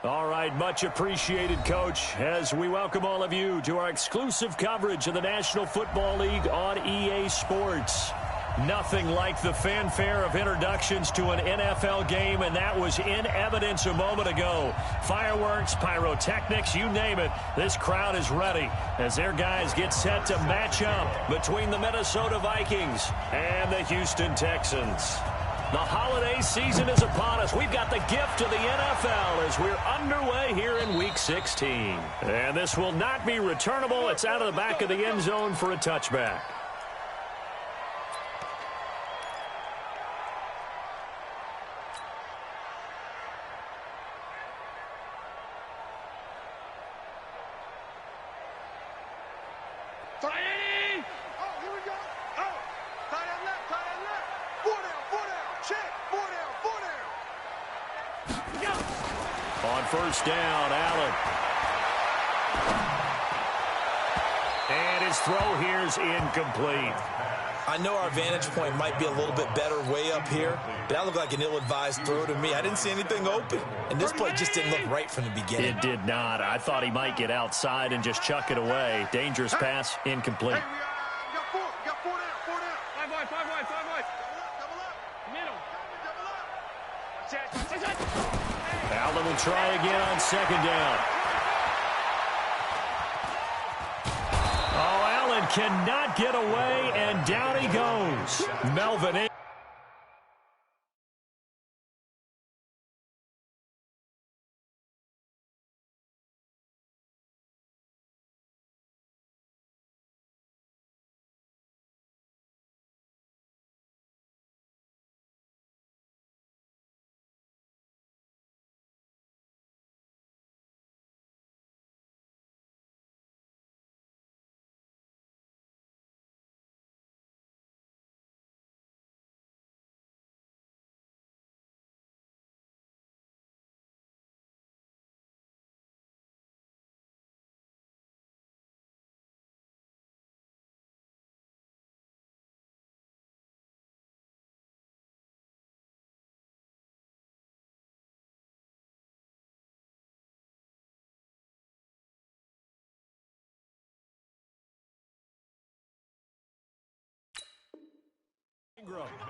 All right, much appreciated, Coach, as we welcome all of you to our exclusive coverage of the National Football League on EA Sports. Nothing like the fanfare of introductions to an NFL game, and that was in evidence a moment ago. Fireworks, pyrotechnics, you name it, this crowd is ready as their guys get set to match up between the Minnesota Vikings and the Houston Texans. The holiday season is upon us. We've got the gift of the NFL as we're underway here in Week 16. And this will not be returnable. It's out of the back of the end zone for a touchback. First down, Allen. And his throw here is incomplete. I know our vantage point might be a little bit better way up here, but that looked like an ill-advised throw to me. I didn't see anything open, and this play just didn't look right from the beginning. It did not. I thought he might get outside and just chuck it away. Dangerous pass, incomplete. Allen will try again on second down. Oh, Allen cannot get away, and down he goes. Melvin.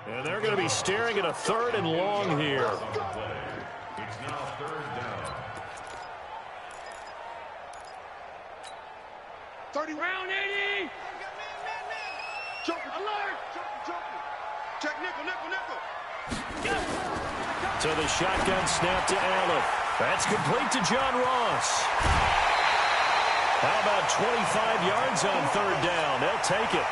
And they're going to be staring at a third and long here. It's now third down. 30 round 80. Jumping. Alert. Jumping. Check nickel. So the shotgun snap to Allen. That's complete to John Ross. How about 25 yards on third down? They'll take it.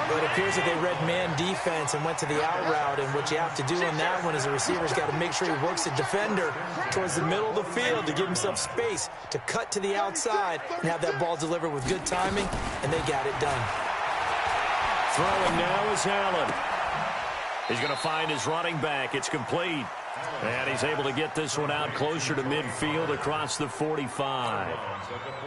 But it appears that they read man defense and went to the out route, and what you have to do in that one is the receiver's got to make sure he works the defender towards the middle of the field to give himself space to cut to the outside and have that ball delivered with good timing, and they got it done. Throwing now is Allen. He's going to find his running back. It's complete. And he's able to get this one out closer to midfield across the 45.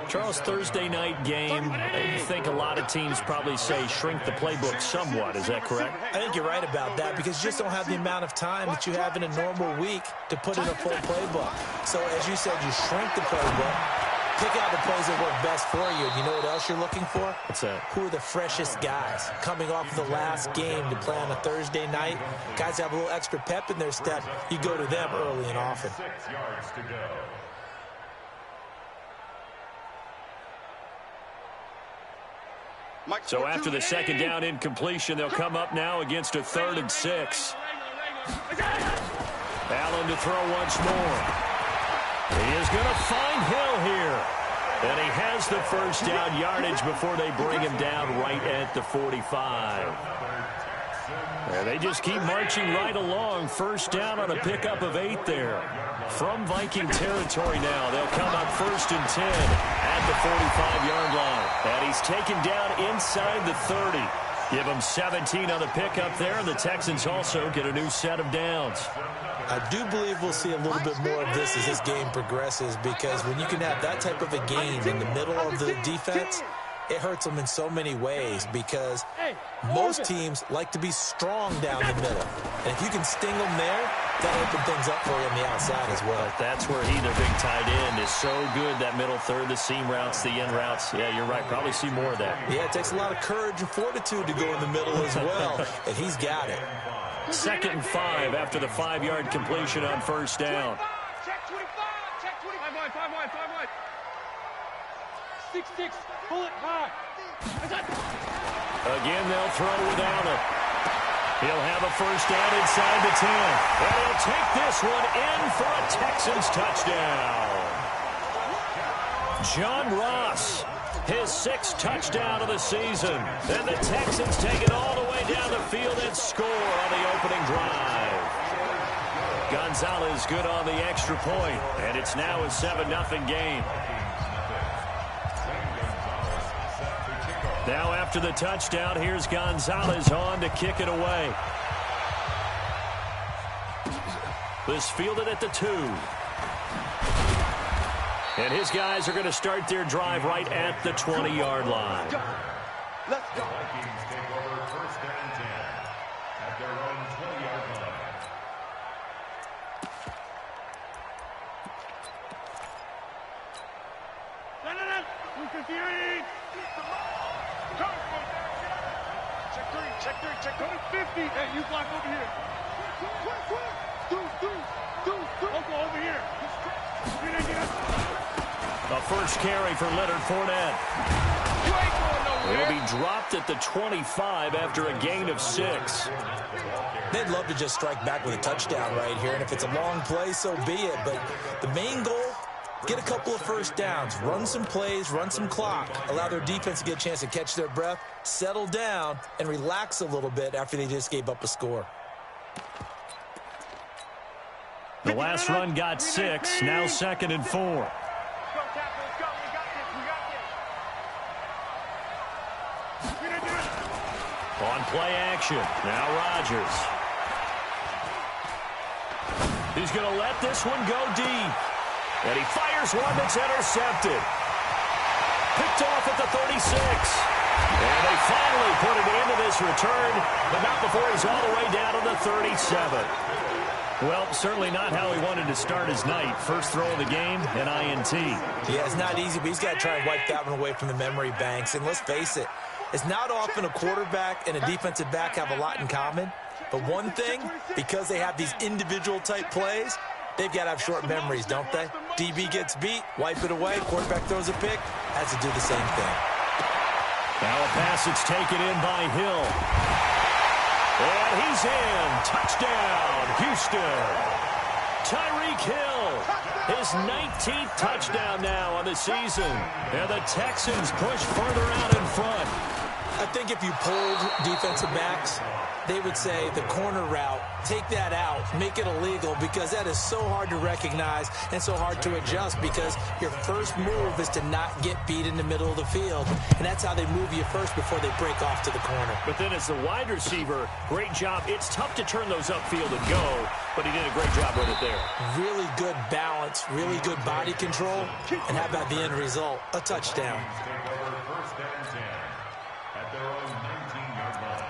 Charles, Thursday night game, I think a lot of teams probably say shrink the playbook somewhat. Is that correct? I think you're right about that because you just don't have the amount of time that you have in a normal week to put in a full playbook. So as you said, you shrink the playbook. Pick out the plays that work best for you. And you know what else you're looking for? What's that? Who are the freshest guys coming off the last game to play on a Thursday night? Guys have a little extra pep in their step. You go to them early and often. 6 yards to go. So after the second down incompletion, they'll come up now against a 3rd and 6. Allen to throw once more. He is going to find Hill here. And he has the first down yardage before they bring him down right at the 45. And they just keep marching right along. First down on a pickup of 8 there. From Viking territory now, they'll come up 1st and 10 at the 45-yard line. And he's taken down inside the 30. Give him 17 on the pickup there, and the Texans also get a new set of downs. I do believe we'll see a little bit more of this as this game progresses, because when you can have that type of a gain in the middle of the defense, it hurts them in so many ways, because most teams like to be strong down the middle. And if you can sting them there, That'll open things up for you on the outside as well. But that's where he, their big tight end, is so good, that middle third, the seam routes, the in routes. Yeah, you're right. Probably see more of that. Yeah, it takes a lot of courage and fortitude to go in the middle as well, and he's got it. 2nd and 5 after the 5-yard completion on first down. Check 25. Check 25. 5 wide. 6-6. Pull it high. Again, they'll throw without it. He'll have a first down inside the 10. And he'll take this one in for a Texans touchdown. John Ross, his 6th touchdown of the season. And the Texans take it all the way down the field and score on the opening drive. Gonzalez good on the extra point, and it's now a 7-0 game. Now after the touchdown, here's Gonzalez on to kick it away. This fielded at the 2. And his guys are going to start their drive right at the 20-yard line. Let's go. Vikings take over first and 10 at their own 20-yard line. Check 3. 50. Hey, you block over here. Quick. Do. Go over here. The first carry for Leonard Fournette. He'll be dropped at the 25 after a gain of 6. They'd love to just strike back with a touchdown right here, and if it's a long play, so be it. But the main goal, get a couple of first downs, run some plays, run some clock, allow their defense to get a chance to catch their breath, settle down, and relax a little bit after they just gave up a score. The last run got 6, now 2nd and 4. On play action, now Rodgers. He's going to let this one go deep. And he fires one that's intercepted. Picked off at the 36. And they finally put an end to this return, but not before he's all the way down to the 37. Well, certainly not how he wanted to start his night. First throw of the game, an INT. Yeah, it's not easy, but he's got to try and wipe that one away from the memory banks. And let's face it, it's not often a quarterback and a defensive back have a lot in common. But one thing, because they have these individual type plays, they've got to have short memories, don't they? DB gets beat, wipe it away, quarterback throws a pick, has to do the same thing. Now a pass that's taken in by Hill. And he's in. Touchdown, Houston. Tyreek Hill, his 19th touchdown now on the season. And the Texans push further out in front. I think if you polled defensive backs, they would say the corner route, take that out, make it illegal, because that is so hard to recognize and so hard to adjust, because your first move is to not get beat in the middle of the field. And that's how they move you first before they break off to the corner. But then as the wide receiver, great job. It's tough to turn those upfield and go, but he did a great job with it there. Really good balance, really good body control, and how about the end result? A touchdown. Take over first and 10 at their own 19-yard line.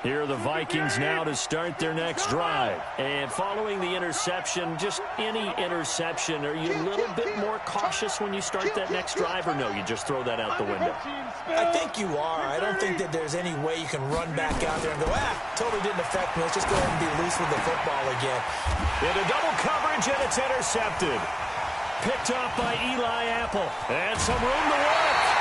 Here are the Vikings now to start their next drive. And following the interception, just any interception, are you a little bit more cautious when you start that next drive, or no, you just throw that out the window? I think you are. I don't think that there's any way you can run back out there and go, totally didn't affect me. Let's just go ahead and be loose with the football again. Into double coverage, and it's intercepted. Picked up by Eli Apple. And some room to work.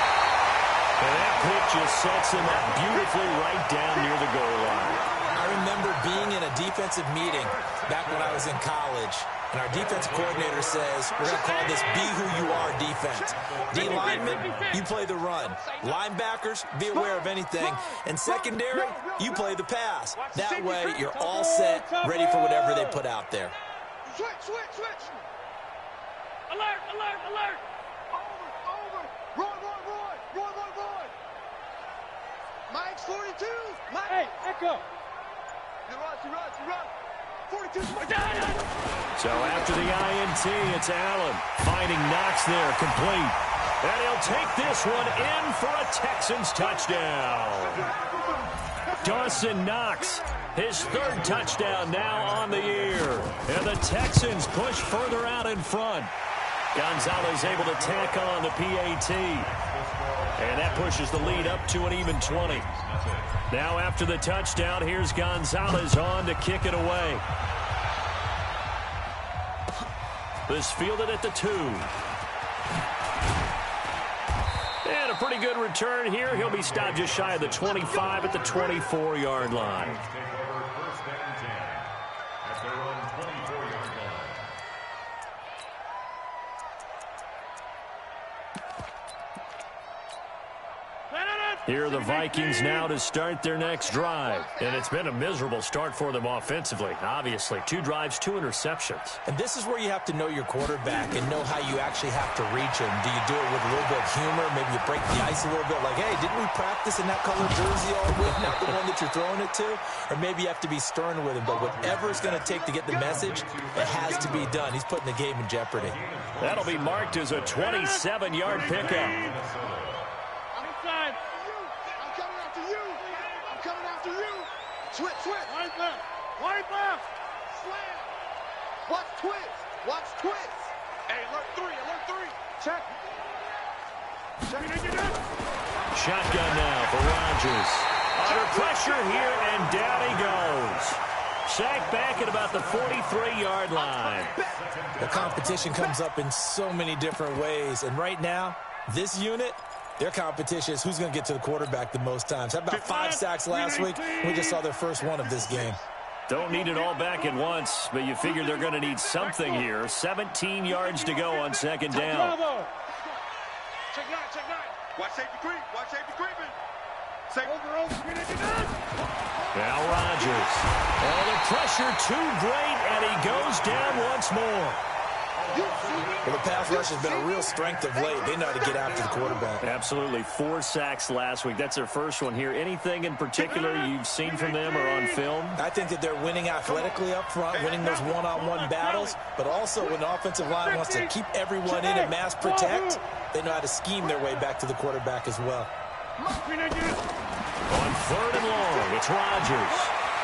And that pick just sets him up beautifully right down near the goal line. I remember being in a defensive meeting back when I was in college, and our defensive coordinator says, we're going to call this be who you are defense. D linemen, you play the run. Linebackers, be aware of anything. And secondary, you play the pass. That way, you're all set, ready for whatever they put out there. Switch. Alert. Over. Roy. Mike's 42. Mike. Hey, Echo. He runs. 42. So after the INT, it's Allen finding Knox there, complete. And he'll take this one in for a Texans touchdown. Dawson Knox, his third touchdown now on the year. And the Texans push further out in front. Gonzalez able to tack on the PAT. And that pushes the lead up to an even 20. Now after the touchdown, here's Gonzalez on to kick it away. This fielded at the 2. And a pretty good return here. He'll be stopped just shy of the 25 at the 24-yard line. Here are the Vikings now to start their next drive. And it's been a miserable start for them offensively. Obviously, 2 drives, 2 interceptions. And this is where you have to know your quarterback and know how you actually have to reach him. Do you do it with a little bit of humor? Maybe you break the ice a little bit like, hey, didn't we practice in that color jersey all week? Not the one that you're throwing it to? Or maybe you have to be stern with him. But whatever it's going to take to get the message, it has to be done. He's putting the game in jeopardy. That'll be marked as a 27-yard pickup. Switch. Wide left. Wide left. Slam. Watch twist. Watch twist. Hey, alert 3. Check. Shotgun now for Rodgers. Under pressure here, and down he goes. Sacked back at about the 43-yard line. The competition comes up in so many different ways. And right now, this unit, their competition is who's going to get to the quarterback the most times. How about 5 sacks last week? We just saw their first one of this game. Don't need it all back at once, but you figure they're going to need something here. 17 yards to go on second down. Check 9. Watch safety creeping. Now Rodgers. Oh, the pressure too great, and he goes down once more. Well, the pass rush has been a real strength of late. They know how to get after the quarterback. Absolutely. 4 sacks last week. That's their first one here. Anything in particular you've seen from them or on film? I think that they're winning athletically up front, winning those one-on-one battles, but also when the offensive line wants to keep everyone in and mass protect, they know how to scheme their way back to the quarterback as well. On 3rd and long, it's Rodgers.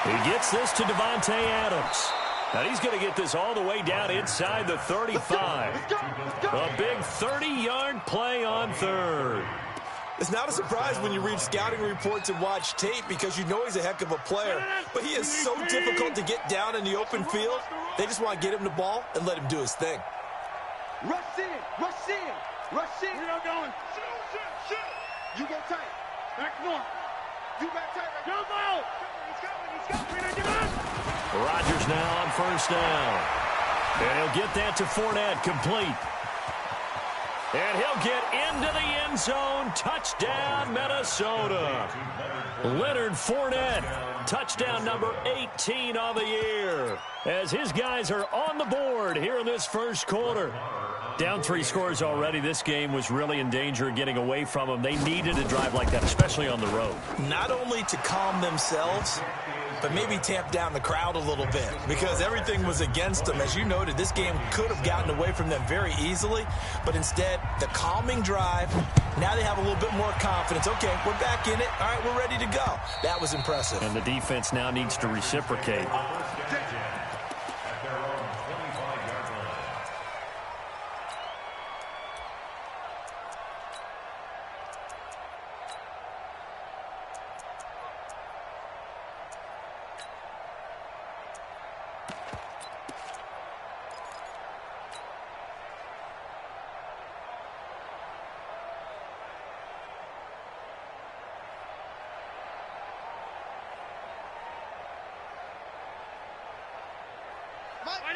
He gets this to Devontae Adams. Now he's going to get this all the way down inside the 35. A big 30-yard play on 3rd. It's not a surprise when you read scouting reports and watch tape because you know he's a heck of a player. But he is so difficult to get down in the open field. They just want to get him the ball and let him do his thing. Rush in. We're not going. Shoot. You go tight. Back north. You back tight. Jump out. He's got it. Rodgers now on 1st down. And he'll get that to Fournette, complete. And he'll get into the end zone. Touchdown, Minnesota. Leonard Fournette, touchdown number 18 on the year. As his guys are on the board here in this first quarter. Down 3 scores already. This game was really in danger of getting away from them. They needed a drive like that, especially on the road. Not only to calm themselves, but maybe tamp down the crowd a little bit because everything was against them. As you noted, this game could have gotten away from them very easily, but instead, the calming drive, now they have a little bit more confidence. Okay, we're back in it. All right, we're ready to go. That was impressive. And the defense now needs to reciprocate.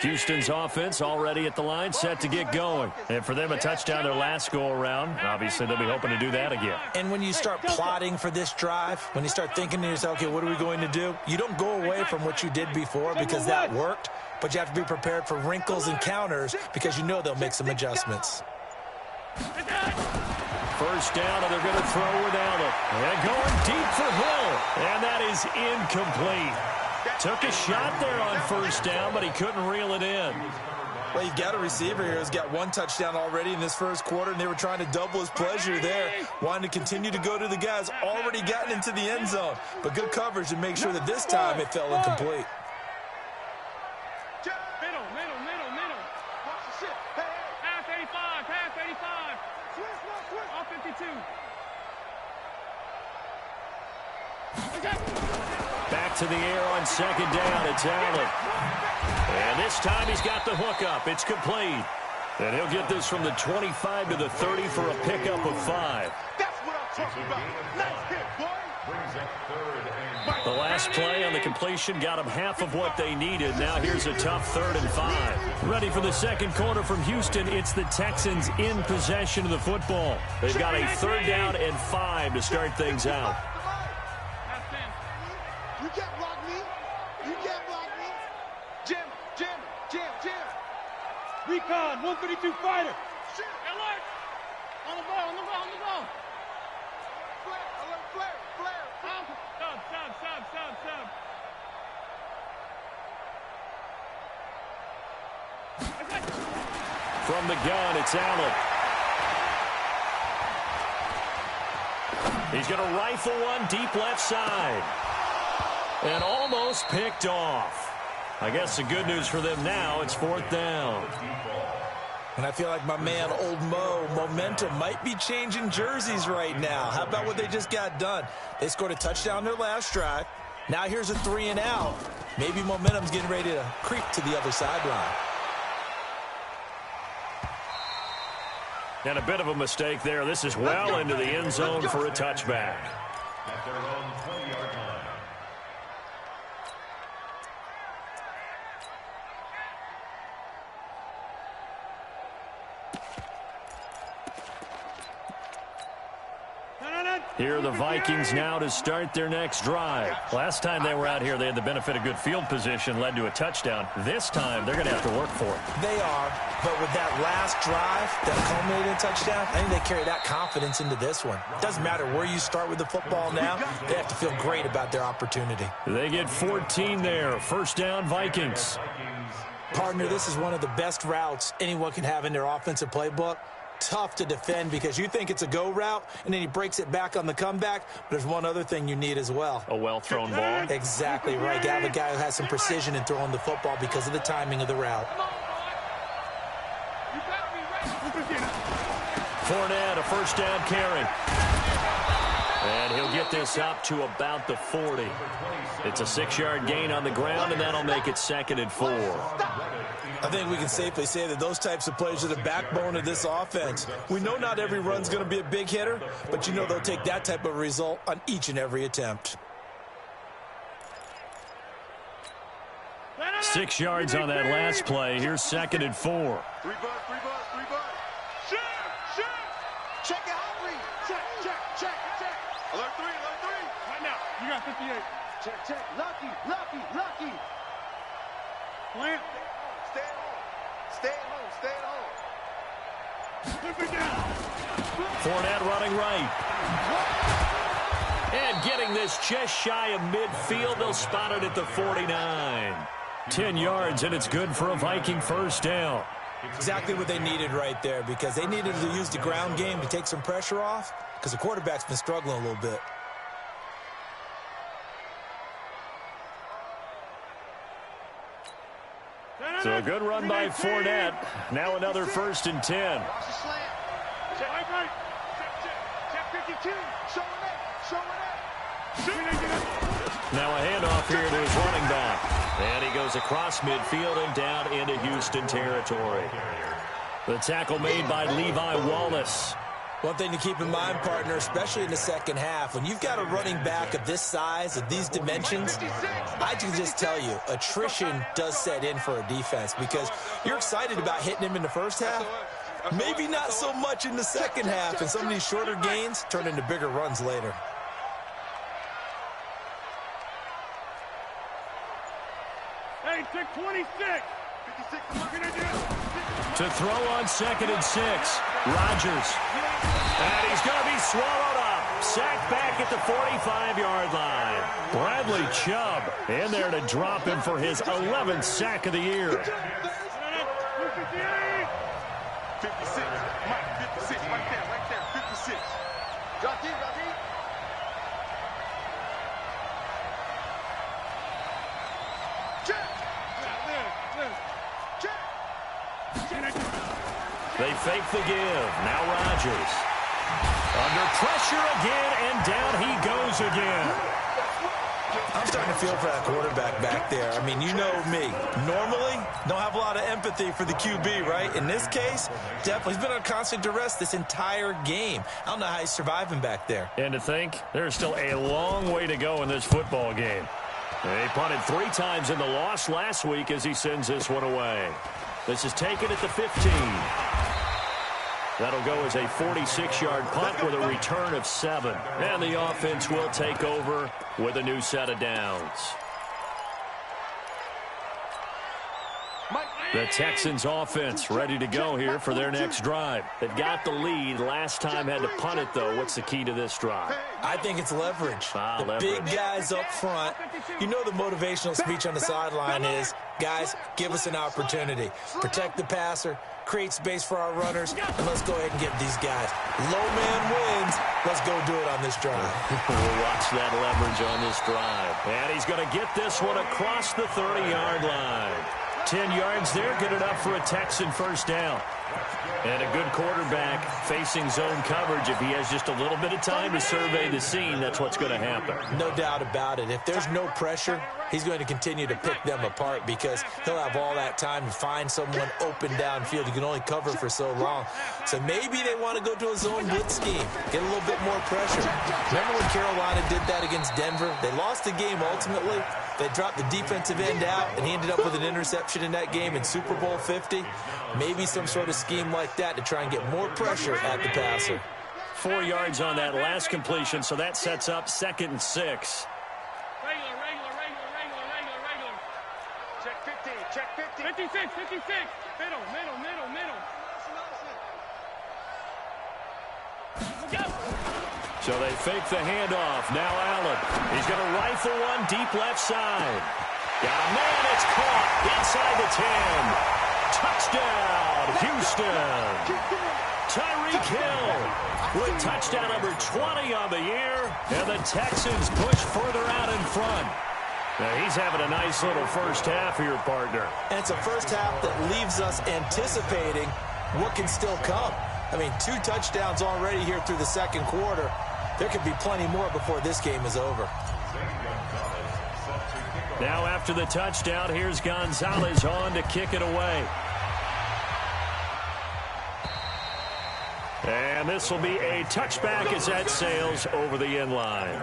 Houston's offense already at the line, set to get going. And for them, a touchdown their last go-around. Obviously, they'll be hoping to do that again. And when you start plotting for this drive, when you start thinking to yourself, okay, what are we going to do? You don't go away from what you did before because that worked, but you have to be prepared for wrinkles and counters because you know they'll make some adjustments. First down, and they're going to throw without it. And going deep for Hill. And that is incomplete. Took a shot there on first down, but he couldn't reel it in. Well, you've got a receiver here who's got one touchdown already in this first quarter, and they were trying to double his pleasure there, wanting to continue to go to the guys already gotten into the end zone. But good coverage to make sure that this time it fell incomplete. Middle. Watch the shit. Pass 85. Switch. All 52. Back to the air on second down. It's Allen. And this time he's got the hook up. It's complete. And he'll get this from the 25 to the 30 for a pickup of 5. That's what I'm talking about. Nice hit, boy. Brings up 3rd and The last play on the completion got them half of what they needed. Now here's a tough 3rd and 5. Ready for the second quarter from Houston. It's the Texans in possession of the football. They've got a 3rd down and 5 to start things out. You can't block me. Jam. Recon, 132 fighter. Shit. Alert. On the ball. Flare. Sub. From the gun, it's Allen. He's going to rifle one deep left side. And almost picked off. I guess the good news for them now, it's 4th down. And I feel like my man, Old Mo, momentum might be changing jerseys right now. How about what they just got done? They scored a touchdown their last drive. Now here's a 3 and out. Maybe momentum's getting ready to creep to the other sideline. And a bit of a mistake there. This is well into the end zone for a touchback. at their own 20-yard line. Here are the Vikings now to start their next drive. Last time they were out here, they had the benefit of good field position, led to a touchdown. This time, they're going to have to work for it. They are, but with that last drive that culminated in a touchdown, I think they carry that confidence into this one. Doesn't matter where you start with the football now, they have to feel great about their opportunity. They get 14 there. First down, Vikings. Partner, this is one of the best routes anyone can have in their offensive playbook. Tough to defend because you think it's a go route, and then he breaks it back on the comeback. But there's one other thing you need as well. A well-thrown ball. Exactly right. You have a guy who has some precision in throwing the football because of the timing of the route. Fournette, a first down carry. And he'll get this up to about the 40. It's a 6-yard gain on the ground, and that'll make it 2nd and 4. I think we can safely say that those types of plays are the backbone of this offense. We know not every run's going to be a big hitter, but you know they'll take that type of result on each and every attempt. 6 yards on that last play. Here's 2nd and 4. 3 bucks. Shoot. Check it out, read. Check. Alert 3. Right now, you got 58. Check. Lucky. Plant. Stay at home. Fournette running right. And getting this just shy of midfield. They'll spot it at the 49. 10 yards, and it's good for a Viking first down. Exactly what they needed right there, because they needed to use the ground game to take some pressure off, because the quarterback's been struggling a little bit. So a good run by Fournette. Now another 1st and 10. Watch the slant. Check 52. Showing it. Now a handoff here to his running back. And he goes across midfield and down into Houston territory. The tackle made by Levi Wallace. One thing to keep in mind, partner, especially in the second half, when you've got a running back of this size, of these dimensions, I can just tell you, attrition does set in for a defense, because you're excited about hitting him in the first half, maybe not so much in the second half, and some of these shorter gains turn into bigger runs later. Hey, take 26. 56, what can I do? To throw on 2nd and 6. Rodgers. And he's going to be swallowed up. Sacked back at the 45-yard line. Bradley Chubb in there to drop him for his 11th sack of the year. 56. Mike, 56. Right there. 56. Drop deep. They fake the give. Now Rodgers. Under pressure again, and down he goes again. I'm starting to feel for that quarterback back there. I mean, you know me. Normally, don't have a lot of empathy for the QB, right? In this case, definitely. He's been on constant duress this entire game. I don't know how he's surviving back there. And to think, there's still a long way to go in this football game. They punted 3 times in the loss last week as he sends this one away. This is taken at the 15. That'll go as a 46-yard punt with a return of 7. And the offense will take over with a new set of downs. The Texans offense ready to go here for their next drive. They've got the lead. Last time had to punt it, though. What's the key to this drive? I think it's leverage. Leverage. Big guys up front. You know the motivational speech on the sideline is, guys, give us an opportunity. Protect the passer, create space for our runners, and let's go ahead and get these guys. Low man wins. Let's go do it on this drive. We'll watch that leverage on this drive. And he's going to get this one across the 30-yard line. 10 yards there, good enough for a Texan first down. And a good quarterback facing zone coverage. If he has just a little bit of time to survey the scene, that's what's going to happen. No doubt about it. If there's no pressure, he's going to continue to pick them apart because he'll have all that time to find someone open downfield. You can only cover for so long. So maybe they want to go to a zone blitz scheme, get a little bit more pressure. Remember when Carolina did that against Denver? They lost the game ultimately. They dropped the defensive end out, and he ended up with an interception in that game in Super Bowl 50. Maybe some sort of scheme like that to try and get more pressure at the passer. 4 yards on that last completion, so that sets up 2nd and 6. Regular. Check 15. Check 50. 56. Middle. Go. So they fake the handoff. Now Allen. He's going to rifle one deep left side. Got a man. It's caught inside the 10. Touchdown, Houston. Tyreek Hill with touchdown number 20 on the year. And the Texans push further out in front. Now he's having a nice little first half here, partner. And it's a first half that leaves us anticipating what can still come. I mean, 2 touchdowns already here through the second quarter. There could be plenty more before this game is over. Now after the touchdown, here's Gonzalez on to kick it away. And this will be a touchback as that sails over the end line.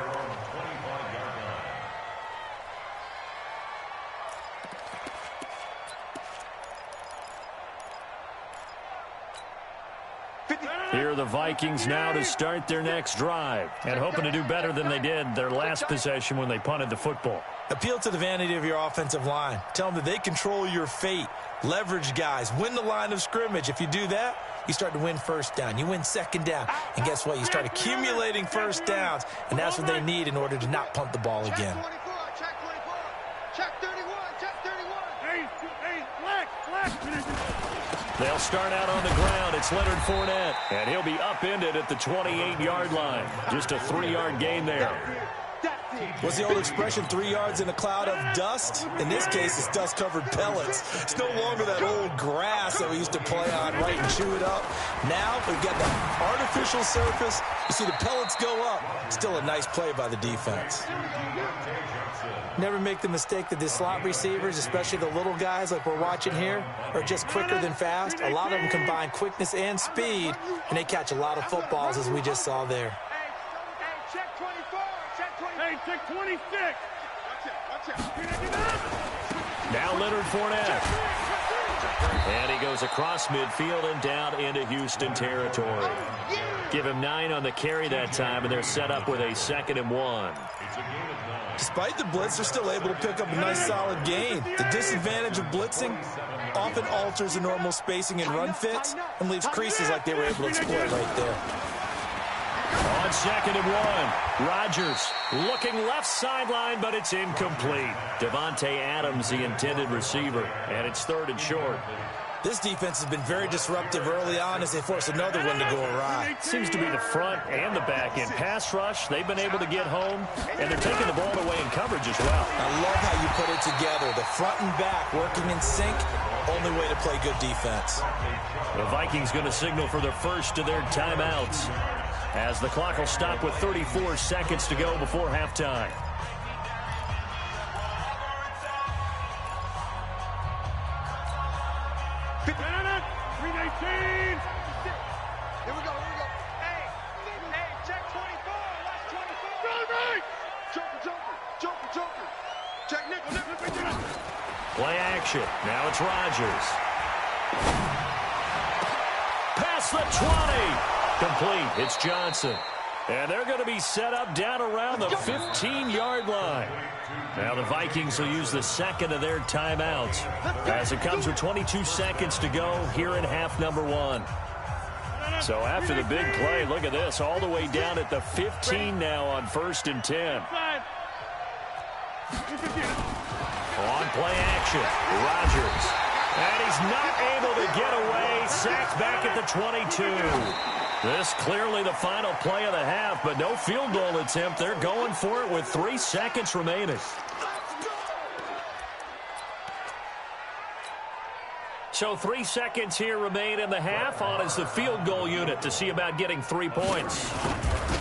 Here are the Vikings now to start their next drive and hoping to do better than they did their last possession when they punted the football. Appeal to the vanity of your offensive line. Tell them that they control your fate. Leverage guys. Win the line of scrimmage. If you do that, you start to win first down. You win second down. And guess what? You start accumulating first downs, and that's what they need in order to not punt the ball again. Check 24. Check 31. Check 31. Hey, black. They'll start out on the ground. It's Leonard Fournette, and he'll be upended at the 28-yard line. Just a 3-yard gain there. What's the old expression, 3 yards in a cloud of dust? In this case, it's dust-covered pellets. It's no longer that old grass that we used to play on, right, and chew it up. Now we've got the artificial surface. You see the pellets go up. Still a nice play by the defense. Never make the mistake that the slot receivers, especially the little guys like we're watching here, are just quicker than fast. A lot of them combine quickness and speed, and they catch a lot of footballs, as we just saw there. Check 24. Check 24. Hey, check 26. Watch out. Now Leonard Fournette. And he goes across midfield and down into Houston territory. Give him 9 on the carry that time, and they're set up with a 2nd and 1. Despite the blitz, they're still able to pick up a nice solid gain. The disadvantage of blitzing often alters the normal spacing and run fits and leaves creases like they were able to exploit right there. On 2nd and 1, Rodgers looking left sideline, but it's incomplete. Devontae Adams, the intended receiver, and it's 3rd and short. This defense has been very disruptive early on as they force another one to go awry. Seems to be the front and the back end. Pass rush, they've been able to get home, and they're taking the ball away in coverage as well. I love how you put it together. The front and back working in sync, only way to play good defense. The Vikings going to signal for their first of their timeouts as the clock will stop with 34 seconds to go before halftime. Here we go. Hey, check 24. Watch 24. Joker. Check nickel. Play action. Now it's Rodgers. Past the 20. Complete. It's Johnson. And they're going to be set up down around the 15-yard line. Now the Vikings will use the second of their timeouts as it comes with 22 seconds to go here in half number one. So after the big play, look at this, all the way down at the 15 now on 1st and 10. On play action, Rodgers. And he's not able to get away, sacked back at the 22. This clearly the final play of the half, but no field goal attempt. They're going for it with 3 seconds remaining. So 3 seconds here remain in the half. On is the field goal unit to see about getting 3 points.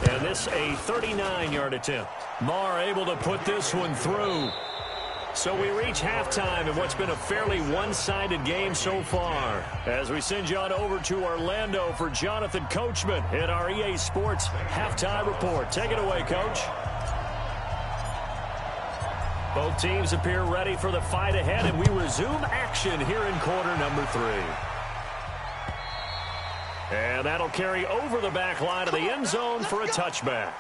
And this a 39-yard attempt. Marr able to put this one through. So we reach halftime in what's been a fairly one-sided game so far. As we send you on over to Orlando for Jonathan Coachman in our EA Sports Halftime Report. Take it away, Coach. Both teams appear ready for the fight ahead, and we resume action here in quarter number 3. And that'll carry over the back line of the end zone for a touchback.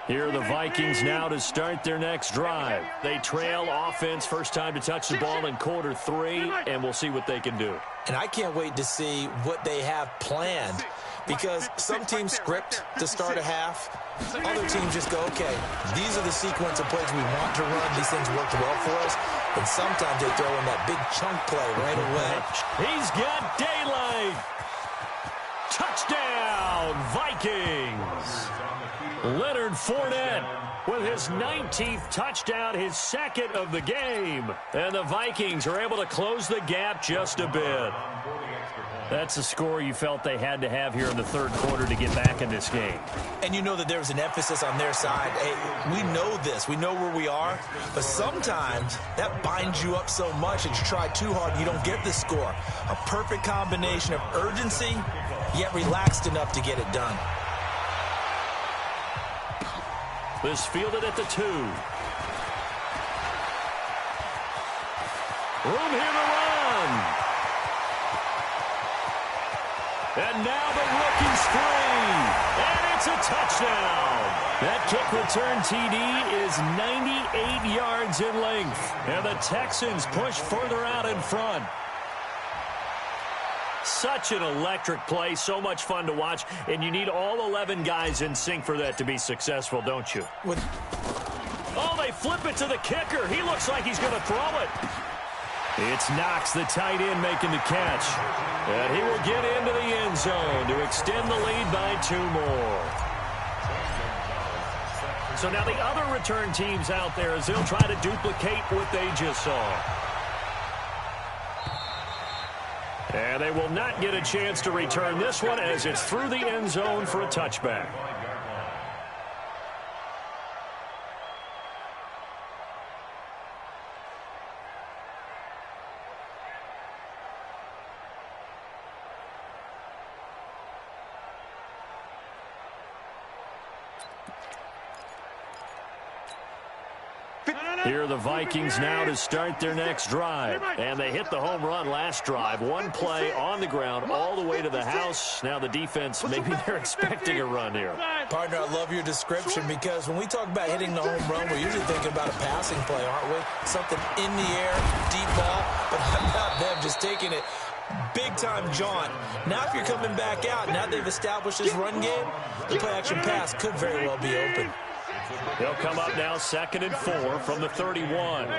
Here are the Vikings now to start their next drive. They trail offense, first time to touch the ball in quarter 3, and we'll see what they can do. And I can't wait to see what they have planned, because some teams script to start a half. Other teams just go, okay, these are the sequence of plays we want to run. These things worked well for us. And sometimes they throw in that big chunk play right away. He's got daylight. Touchdown, Vikings. Leonard Fournette with his 19th touchdown, his second of the game. And the Vikings are able to close the gap just a bit. That's the score you felt they had to have here in the third quarter to get back in this game. And you know that there was an emphasis on their side. Hey, we know this. We know where we are. But sometimes that binds you up so much that you try too hard, you don't get the score. A perfect combination of urgency, yet relaxed enough to get it done. This fielded at the 2. Room here to run. And now the rookie's free. And it's a touchdown. That kick return TD is 98 yards in length. And the Texans push further out in front. Such an electric play, so much fun to watch, and you need all 11 guys in sync for that to be successful, don't you? Oh, they flip it to the kicker. He looks like he's going to throw it. It's Knox, the tight end, making the catch. And he will get into the end zone to extend the lead by 2 more. So now the other return teams out there as they'll try to duplicate what they just saw. And they will not get a chance to return this one as it's through the end zone for a touchback. Here are the Vikings now to start their next drive. And they hit the home run last drive. One play on the ground all the way to the house. Now the defense, maybe they're expecting a run here. Partner, I love your description because when we talk about hitting the home run, we're usually thinking about a passing play, aren't we? Something in the air, deep ball, but how about them just taking it big-time jaunt. Now if you're coming back out, now they've established this run game, the play-action pass could very well be open. They'll come up now 2nd and 4 from the 31.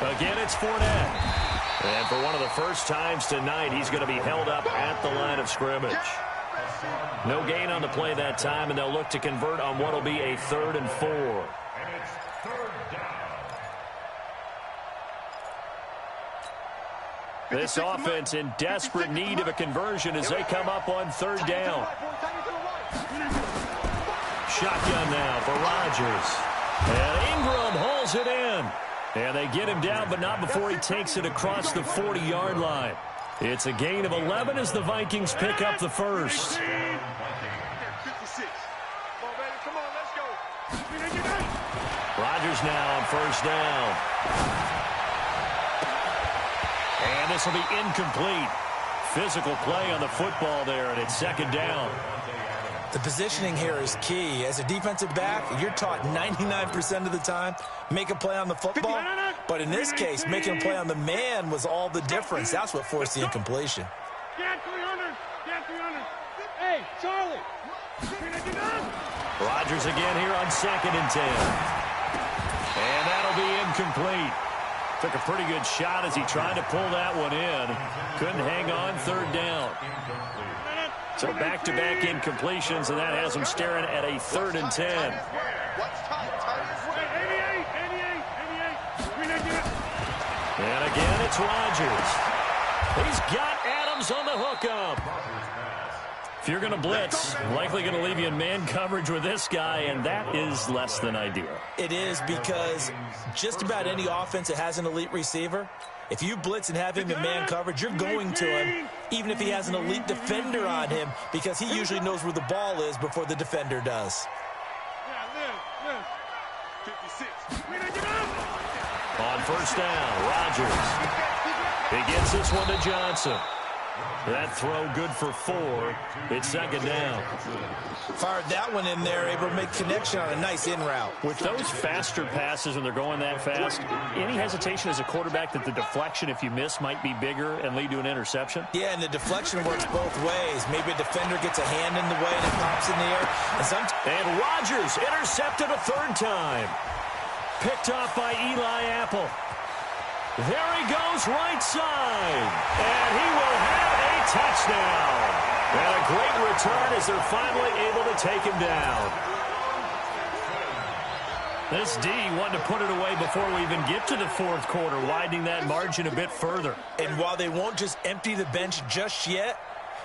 Again, it's Fournette. And for one of the first times tonight, he's going to be held up at the line of scrimmage. No gain on the play that time, and they'll look to convert on what will be a 3rd and 4. And it's 3rd down. This offense in desperate need of a conversion as they come up on 3rd down. Shotgun now for Rodgers. And Ingram hauls it in. And they get him down, but not before he takes it across the 40-yard line. It's a gain of 11 as the Vikings pick up the first. Rodgers now on 1st down. And this will be incomplete. Physical play on the football there, and it's 2nd down. The positioning here is key. As a defensive back, you're taught 99% of the time, make a play on the football. But in this case, making a play on the man was all the difference. That's what forced the incompletion. Hey, Charlie. Rodgers again here on 2nd and 10. And that'll be incomplete. Took a pretty good shot as he tried to pull that one in. Couldn't hang on 3rd down. So back-to-back incompletions, and that has him staring at a 3rd and 10. And again, it's Rodgers. He's got Adams on the hookup. If you're going to blitz, likely going to leave you in man coverage with this guy, and that is less than ideal. It is, because just about any offense that has an elite receiver, if you blitz and have him in man coverage, you're going to him, even if he has an elite defender on him, because he usually knows where the ball is before the defender does. On 1st down, Rodgers. He gets this one to Johnson. That throw good for 4. It's 2nd down. Fired that one in there, able to make connection on a nice in route. With those faster passes when they're going that fast, any hesitation as a quarterback that the deflection, if you miss, might be bigger and lead to an interception? Yeah, and the deflection works both ways. Maybe a defender gets a hand in the way and it pops in the air. And Rodgers intercepted a 3rd time. Picked off by Eli Apple. There he goes right side. And he will have a touchdown. And a great return as they're finally able to take him down. This D wanted to put it away before we even get to the 4th quarter, widening that margin a bit further. And while they won't just empty the bench just yet,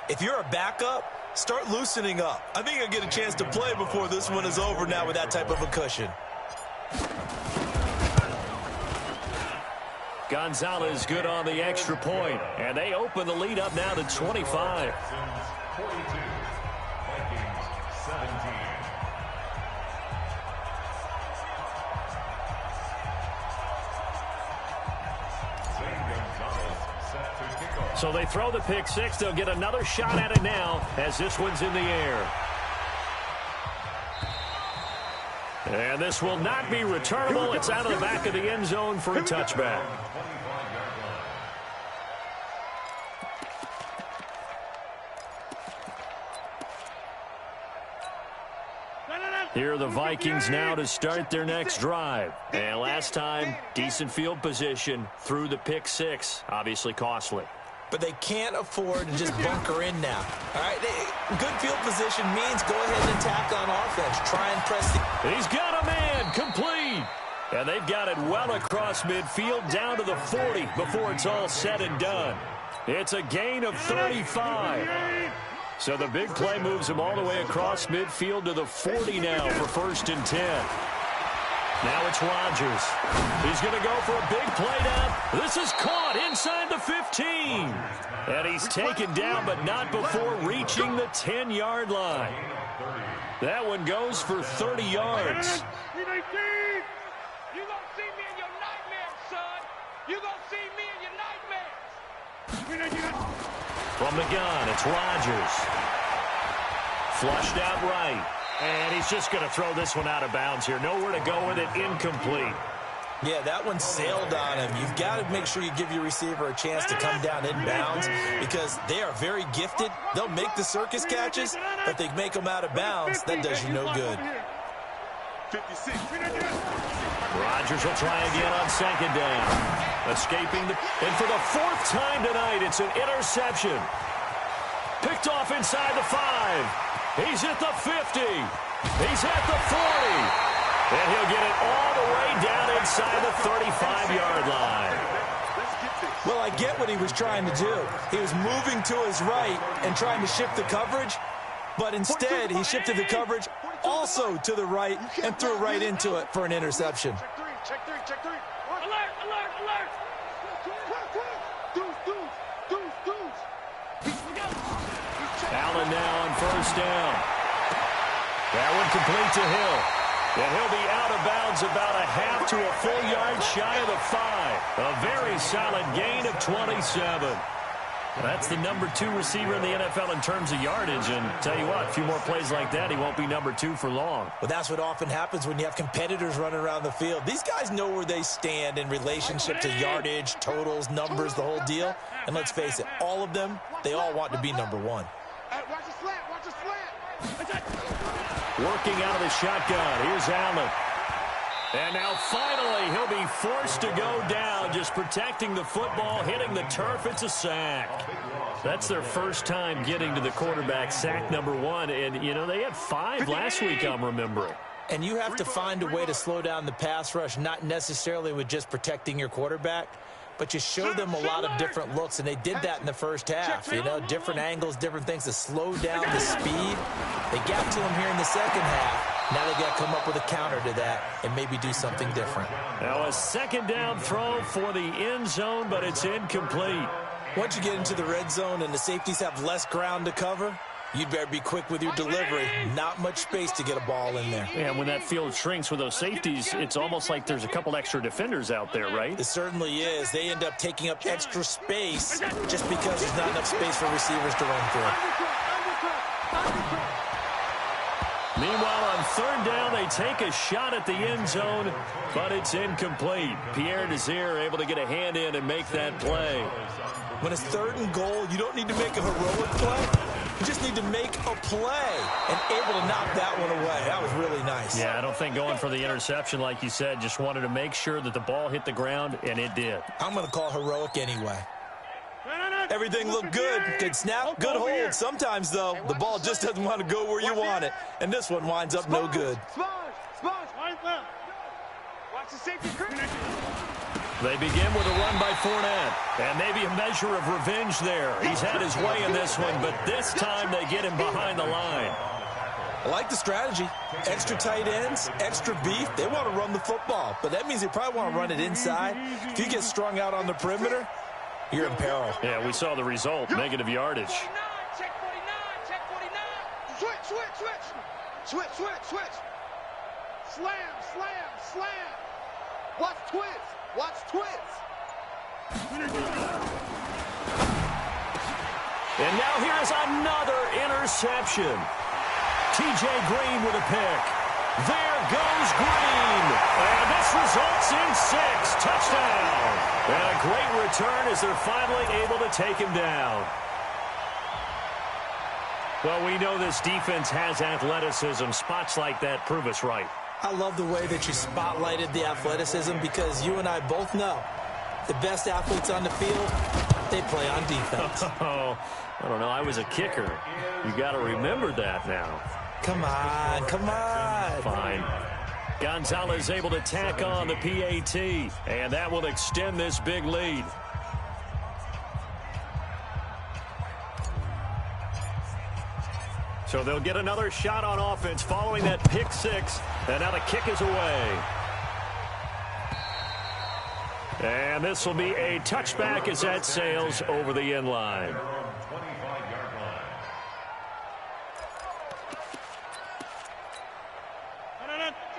if you're a backup, start loosening up. I think you'll get a chance to play before this one is over now with that type of a cushion. Gonzalez good on the extra point, and they open the lead up now to 25. 42, Vikings 17. So they throw the pick 6. They'll get another shot at it now as this one's in the air. And this will not be returnable. It's out of the back of the end zone for a touchback. Here are the Vikings now to start their next drive. And last time, decent field position through the pick 6. Obviously costly. But they can't afford to just bunker in now. All right, good field position means go ahead and attack on offense. Try and press the... He's got a man, complete. And they've got it well across midfield down to the 40 before it's all said and done. It's a gain of 35. So the big play moves him all the way across midfield to the 40 now for 1st and 10. Now it's Rodgers. He's going to go for a big play down. This is caught inside the 15. And he's taken down, but not before reaching the 10-yard line. That one goes for 30 yards. You gonna see me in your nightmares, son. You gonna see me in your nightmares. From the gun, it's Rodgers. Flushed out right. And he's just going to throw this one out of bounds here. Nowhere to go with it. Incomplete. Yeah, that one sailed on him. You've got to make sure you give your receiver a chance to come down inbounds because they are very gifted. They'll make the circus catches, but they make them out of bounds. That does you no good. Rodgers will try again on second down. Escaping, and for the fourth time tonight, it's an interception. Picked off inside the 5. He's at the 50. He's at the 40. And he'll get it all the way down inside the 35-yard line. Well, I get what he was trying to do. He was moving to his right and trying to shift the coverage, but instead he shifted the coverage also to the right and threw right into it for an interception. Check three. Alert, alert, alert. Allen now on first down. That one complete to Hill. And he'll be out of bounds about a half to a full yard shy of the 5. A very solid gain of 27. That's the number 2 receiver in the NFL in terms of yardage. And tell you what, a few more plays like that, he won't be number 2 for long. Well, that's what often happens when you have competitors running around the field. These guys know where they stand in relationship to yardage, totals, numbers, the whole deal. And let's face it, all of them, they all want to be number 1. Watch the slant, watch the slant. Working out of the shotgun. Here's Allen. And now finally he'll be forced to go down, just protecting the football, hitting the turf. It's a sack. That's their first time getting to the quarterback, sack number 1. And, you know, they had 5 last week, I'm remembering. And you have to find a way to slow down the pass rush, not necessarily with just protecting your quarterback, but you show them a lot of different looks, and they did that in the first half. You know, different angles, different things to slow down the speed. They got to him here in the second half. Now they've got to come up with a counter to that and maybe do something different. Now a second down throw for the end zone, but it's incomplete. Once you get into the red zone and the safeties have less ground to cover, you'd better be quick with your delivery. Not much space to get a ball in there. And when that field shrinks with those safeties, it's almost like there's a couple extra defenders out there, right? It certainly is. They end up taking up extra space just because there's not enough space for receivers to run through. Meanwhile, on third down, they take a shot at the end zone, but it's incomplete. Pierre Desir able to get a hand in and make that play. When it's 3rd and goal, you don't need to make a heroic play. You just need to make a play and able to knock that one away. That was really nice. Yeah, I don't think going for the interception, like you said, just wanted to make sure that the ball hit the ground, and it did. I'm going to call heroic anyway. Everything looked good. Good snap, good hold. Sometimes, though, the ball just doesn't want to go where you want it. And this one winds up no good. Watch the safety. They begin with a run by Fournette, and maybe a measure of revenge there. He's had his way in this one, but this time they get him behind the line. I like the strategy. Extra tight ends, extra beef. They want to run the football, but that means they probably want to run it inside. If you get strung out on the perimeter, you're in peril. Yeah, we saw the result, negative yardage. Check 49. Switch. Slam. Watch twist. And now here's another interception. T.J. Green with a pick. There goes Green. And this results in 6. Touchdown. And a great return as they're finally able to take him down. Well, we know this defense has athleticism. Spots like that prove us right. I love the way that you spotlighted the athleticism because you and I both know the best athletes on the field, they play on defense. Oh, I don't know. I was a kicker. You got to remember that now. Come on. Fine. Gonzalez able to tack on the PAT, and that will extend this big lead. So they'll get another shot on offense following that pick 6, and now the kick is away. And this will be a touchback as that sails over the end line.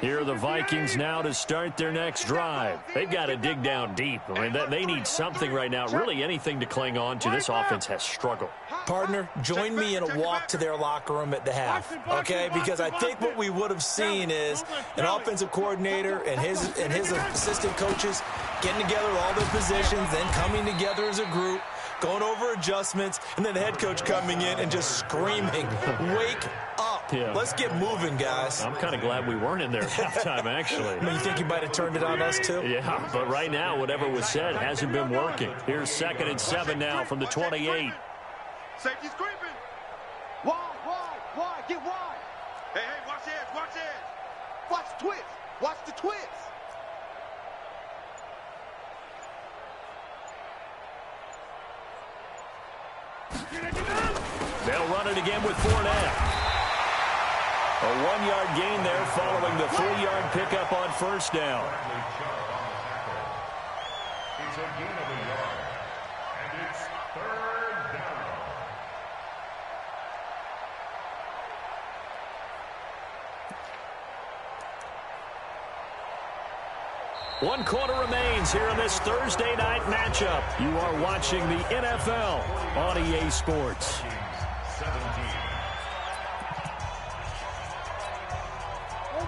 Here are the Vikings now to start their next drive. They've got to dig down deep. I mean, they need something right now, really anything to cling on to. This offense has struggled. Partner, join me in a walk to their locker room at the half, okay? Because I think what we would have seen is an offensive coordinator and his assistant coaches getting together all their positions, then coming together as a group, going over adjustments, and then the head coach coming in and just screaming, wake up. Yeah. Let's get moving, guys. I'm kind of glad we weren't in there at halftime, actually. I mean, you think you might have turned it on us, too? Yeah, but right now, whatever was said hasn't been working. Here's 2nd and 7 now from the 28. Safety's creeping. Wide, get wide. Hey, watch edge. Watch the twist. Watch the twist. They'll run it again with Fournette. A 1-yard gain there following the 3-yard pickup on first down. It's a gain of a yard, and it's 3rd down. One quarter remains here in this Thursday night matchup. You are watching the NFL on EA Sports.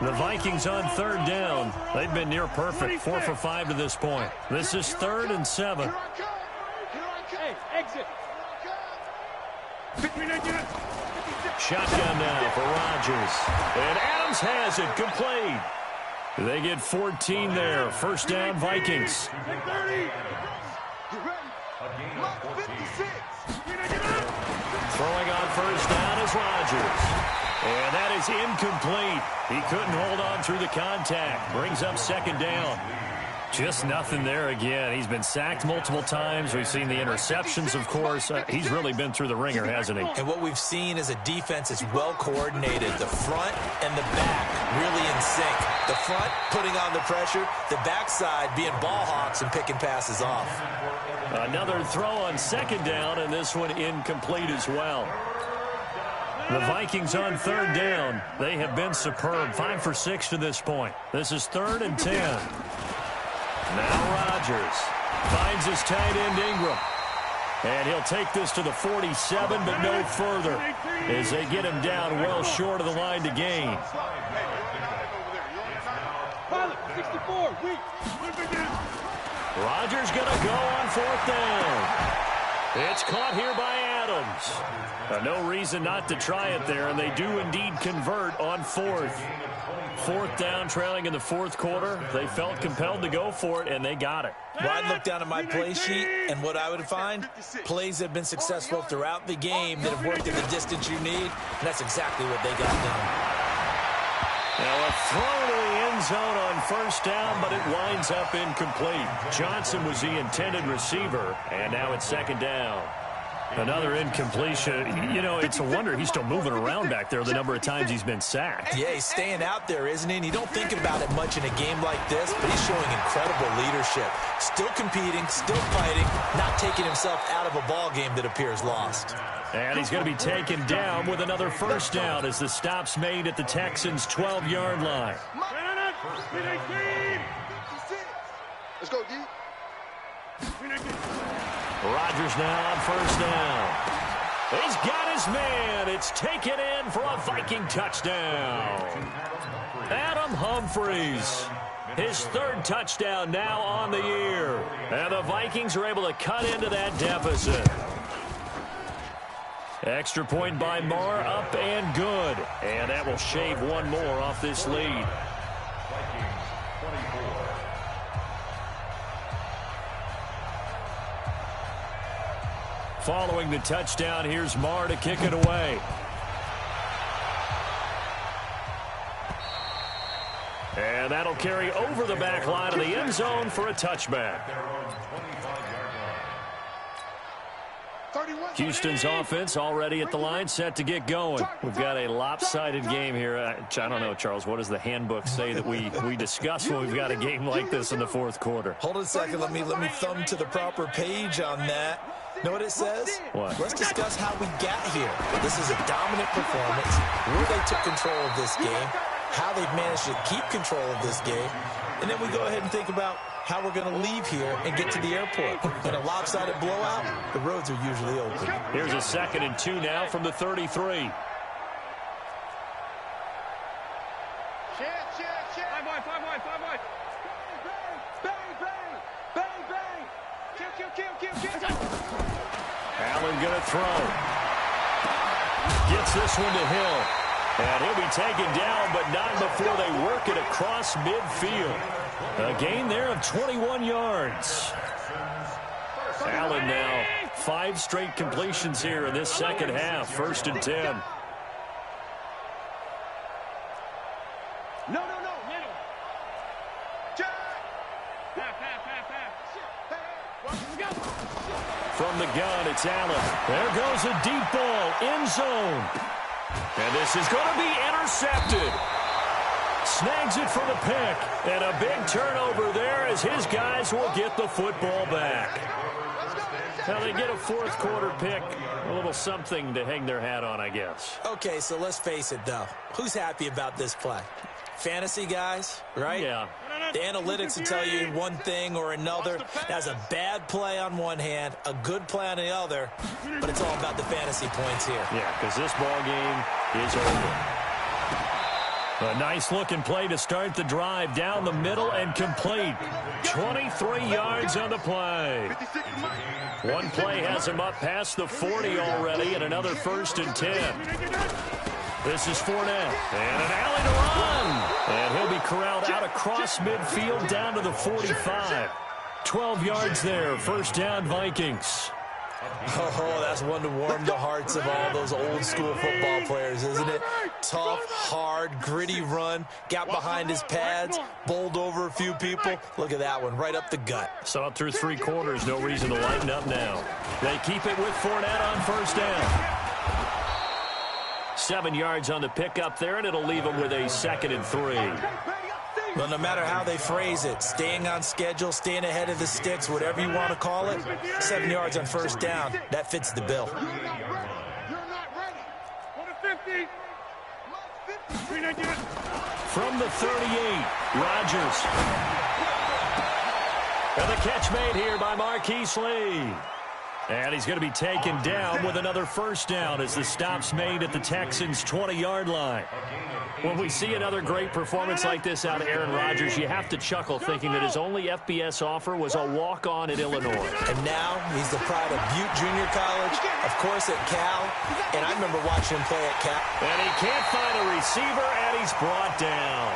The Vikings on 3rd down. They've been near perfect, 4 for 5 to this point. This is 3rd and 7. Hey, exit. Shotgun now for Rodgers. And Adams has it, complete. They get 14 there. First down, Vikings. Throwing on first down is Rodgers. And that is incomplete. He couldn't hold on through the contact. Brings up 2nd down. Just nothing there again. He's been sacked multiple times. We've seen the interceptions, of course. He's really been through the ringer, hasn't he? And what we've seen is a defense that's well coordinated. The front and the back really in sync. The front putting on the pressure. The backside being ball hawks and picking passes off. Another throw on 2nd down, and this one incomplete as well. The Vikings on 3rd down. They have been superb. 5 for 6 to this point. This is 3rd and 10. Now Rodgers finds his tight end Ingram. And he'll take this to the 47, but no further, as they get him down well short of the line to gain. Rodgers going to go on 4th down. It's caught here by Adams. No reason not to try it there, and they do indeed convert on 4th. 4th down, trailing in the 4th quarter. They felt compelled to go for it, and they got it. Well, I'd look down at my play sheet, and what I would find, plays that have been successful throughout the game that have worked at the distance you need, and that's exactly what they got done. Now a throw to the end zone on first down, but it winds up incomplete. Johnson was the intended receiver, and now it's 2nd down. Another incompletion. You know, it's a wonder he's still moving around back there the number of times he's been sacked. Yeah, he's staying out there, isn't he? And you don't think about it much in a game like this, but he's showing incredible leadership. Still competing, still fighting, not taking himself out of a ball game that appears lost. And he's going to be taken down with another first down as the stop's made at the Texans' 12-yard line. Let's go, D. Rodgers now on first down. He's got his man. It's taken in for a Viking touchdown. Adam Humphries, his 3rd touchdown now on the year. And the Vikings are able to cut into that deficit. Extra point by Marr, up and good. And that will shave one more off this lead. Following the touchdown, here's Marr to kick it away. And that'll carry over the back line of the end zone for a touchback. Houston's offense already at the line, set to get going. We've got a lopsided game here. I don't know, Charles, what does the handbook say that we discuss when we've got a game like this in the 4th quarter? Hold on a second. Let me thumb to the proper page on that. Know what it says? What? Let's discuss how we got here. This is a dominant performance, where they took control of this game, how they've managed to keep control of this game. And then we go ahead and think about how we're going to leave here and get to the airport. In a lopsided blowout, the roads are usually open. Here's a 2nd and 2 now from the 33. Allen going to throw. Gets this one to Hill. And he'll be taken down, but not before they work it across midfield. A gain there of 21 yards. Allen now 5 straight completions here in this second half. 1st and 10. No. From the gun, it's Allen. There goes a deep ball, end zone. And this is going to be intercepted. Snags it for the pick. And a big turnover there as his guys will get the football back. Now they get a 4th quarter pick. A little something to hang their hat on, I guess. Okay, so let's face it, though. Who's happy about this play? Fantasy guys, right? Yeah. The analytics will tell you one thing or another. That's a bad play on one hand, a good play on the other, but it's all about the fantasy points here. Yeah, because this ball game is over. A nice-looking play to start the drive down the middle and complete. 23 yards on the play. One play has him up past the 40 already, and another 1st and 10. This is Fournette, and an alley to run. And he'll be corralled out across midfield down to the 45. 12 yards there, 1st down Vikings. Oh, that's one to warm the hearts of all those old-school football players, isn't it? Tough, hard, gritty run, got behind his pads, bowled over a few people. Look at that one, right up the gut. Saw it through 3 quarters, no reason to lighten up now. They keep it with Fournette on 1st down. 7 yards on the pickup there, and it'll leave them with a 2nd and 3. Well, no matter how they phrase it, staying on schedule, staying ahead of the sticks, whatever you want to call it, 7 yards on 1st down, that fits the bill. From the 38, Rodgers. And the catch made here by Marquise Lee. And he's going to be taken down with another 1st down as the stop's made at the Texans' 20-yard line. When we see another great performance like this out of Aaron Rodgers, you have to chuckle thinking that his only FBS offer was a walk-on at Illinois. And now he's the pride of Butte Junior College, of course at Cal, and I remember watching him play at Cal. And he can't find a receiver, and he's brought down.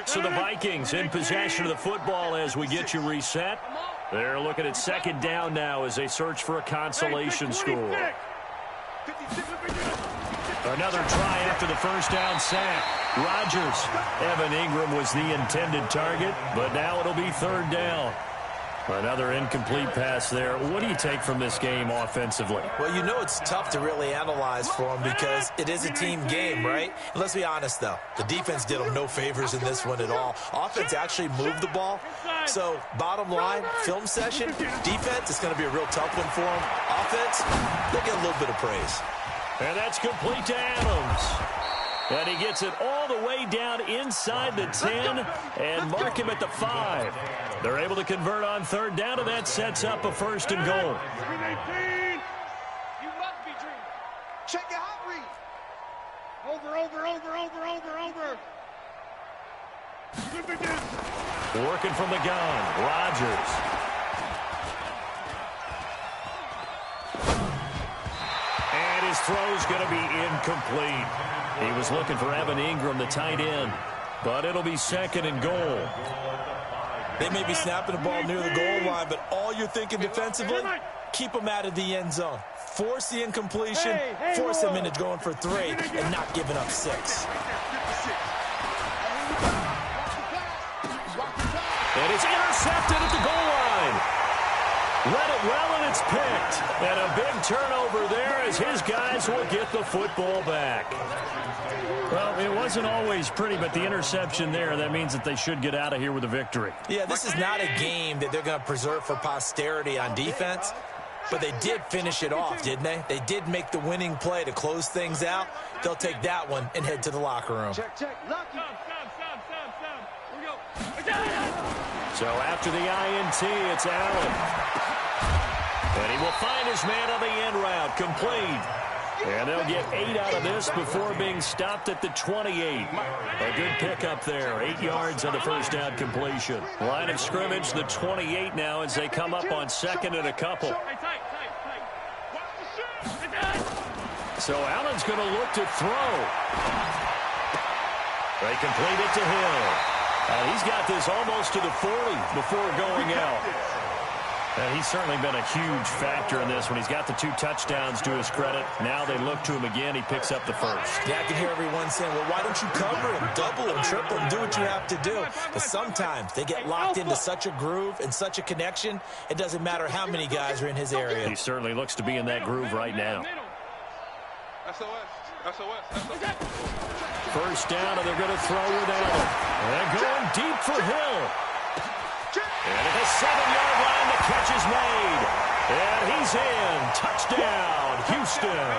So the Vikings in possession of the football as we get you reset. They're looking at 2nd down now as they search for a consolation score. Another try after the 1st down sack. Rodgers. Evan Ingram was the intended target, but now it'll be 3rd down. Another incomplete pass there. What do you take from this game offensively? Well, you know it's tough to really analyze for them because it is a team game, right? And let's be honest, though. The defense did them no favors in this one at all. Offense actually moved the ball. So, bottom line, film session, defense is going to be a real tough one for them. Offense, they'll get a little bit of praise. And that's complete to Adams. And he gets it all the way down inside the 10 and mark him at the 5. They're able to convert on 3rd down, and that sets up a 1st and goal. You must be dreaming. Check your hot read. Over. Working from the gun, Rodgers. And his throw's going to be incomplete. He was looking for Evan Ingram, the tight end, but it'll be 2nd and goal. They may be snapping the ball near the goal line, but all you're thinking defensively, keep them out of the end zone. Force the incompletion, force them into going for 3, and not giving up 6. And it's intercepted at the goal line. Read it well, and it's picked. And a big turnover there as his guys will get the football back. Well, it wasn't always pretty, but the interception there, that means that they should get out of here with a victory. Yeah, this is not a game that they're going to preserve for posterity on defense, but they did finish it off, didn't they? They did make the winning play to close things out. They'll take that one and head to the locker room. Check, check. Lucky. Here we go. So after the INT, it's Allen. And he will find his man on the end route, complete. And they'll get 8 out of this before being stopped at the 28. A good pickup there, 8 yards on the first down completion. Line of scrimmage, the 28 now as they come up on second and a couple. So Allen's going to look to throw. They complete it to Hill. And he's got this almost to the 40 before going out. And he's certainly been a huge factor in this when he's got the 2 touchdowns to his credit. Now they look to him again. He picks up the first. Yeah, I can hear everyone saying, well, why don't you cover him, double him, triple him, do what you have to do. But sometimes they get locked into such a groove and such a connection, it doesn't matter how many guys are in his area. He certainly looks to be in that groove right now. First down, and they're going to throw with Allen. And going deep for Hill. And at the 7-yard line, the catch is made. And he's in. Touchdown, Houston.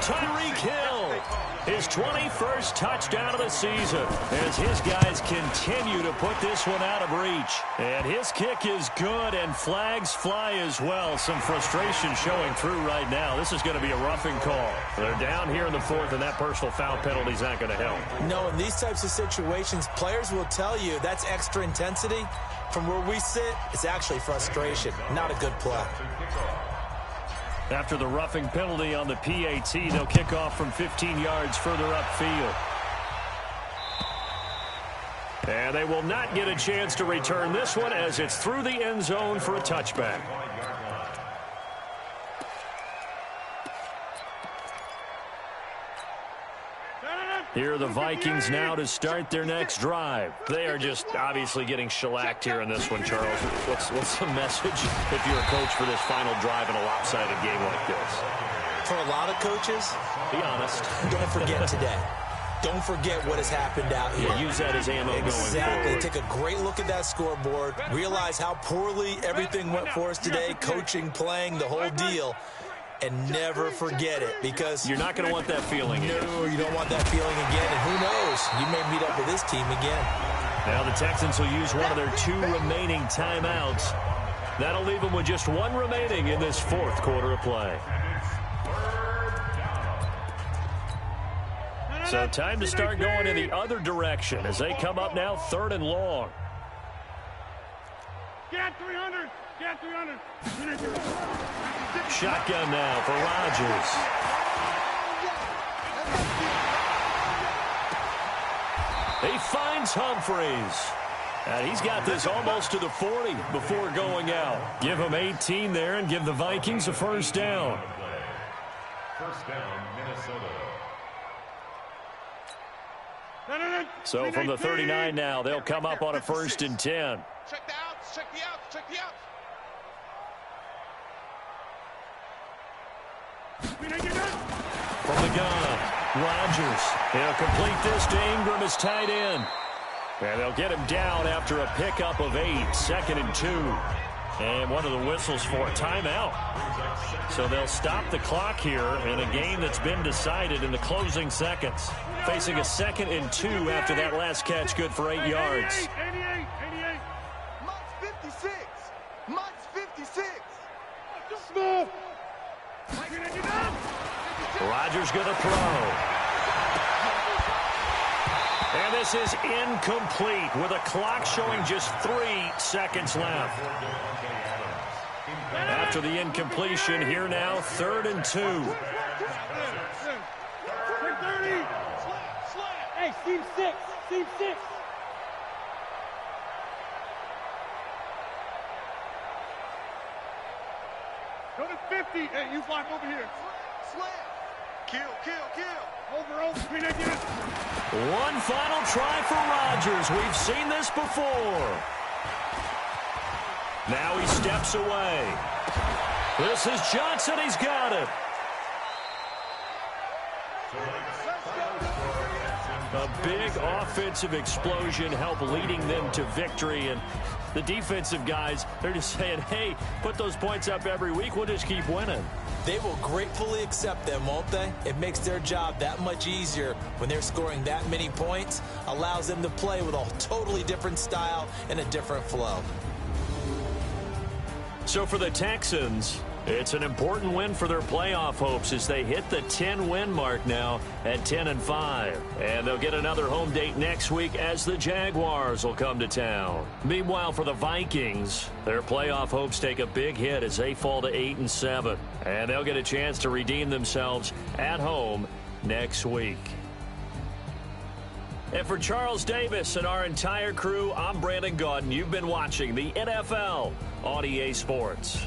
Tyreek Hill, his 21st touchdown of the season as his guys continue to put this one out of reach. And his kick is good, and flags fly as well. Some frustration showing through right now. This is going to be a roughing call. They're down here in the 4th, and that personal foul penalty is not going to help. No, in these types of situations, players will tell you that's extra intensity. From where we sit, it's actually frustration. Not a good play. After the roughing penalty on the PAT, they'll kick off from 15 yards further upfield. And they will not get a chance to return this one as it's through the end zone for a touchback. Here are the Vikings now to start their next drive. They are just obviously getting shellacked here in this one, Charles. What's the message if you're a coach for this final drive in a lopsided game like this? For a lot of coaches, be honest. Don't forget today. Don't forget what has happened out here. Yeah, use that as ammo going forward. Exactly. Take a great look at that scoreboard. Realize how poorly everything went for us today. Coaching, playing, the whole deal. And never forget it, because you're not going to want that feeling again. No, you don't want that feeling again. And who knows? You may meet up with this team again. Now the Texans will use one of their 2 remaining timeouts. That'll leave them with just 1 remaining in this 4th quarter of play. So time to start going in the other direction as they come up now 3rd and long. Get 300. Get 300. Shotgun now for Rodgers. He finds Humphreys. And he's got this almost to the 40 before going out. Give him 18 there and give the Vikings a first down. First down, Minnesota. So from the 39 now, they'll come up on a 1st and 10. Check the outs. Check the outs. Check the outs. From the gun, Rodgers. He'll complete this to Ingram as tight end. And they'll get him down after a pickup of 8, 2nd and 2. And one of the whistles for a timeout. So they'll stop the clock here in a game that's been decided in the closing seconds. Facing a 2nd and 2 after that last catch, good for 8 yards. 88. Much 56. Much 56. Smith. Rodgers going to throw. And this is incomplete with a clock showing just 3 seconds left. After the incompletion, here now, 3rd and 2. Hey, Steve 6. Steve 6. Go to 50. Hey, you block over here. Slam. Kill. Over. One final try for Rodgers. We've seen this before. Now he steps away. This is Johnson. He's got it. A big offensive explosion helped leading them to victory. And the defensive guys, they're just saying, hey, put those points up every week. We'll just keep winning. They will gratefully accept them, won't they? It makes their job that much easier when they're scoring that many points. Allows them to play with a totally different style and a different flow. So for the Texans, it's an important win for their playoff hopes as they hit the 10-win mark now at 10-5. And they'll get another home date next week as the Jaguars will come to town. Meanwhile, for the Vikings, their playoff hopes take a big hit as they fall to 8-7. And they'll get a chance to redeem themselves at home next week. And for Charles Davis and our entire crew, I'm Brandon Gaudin. You've been watching the NFL on EA Sports.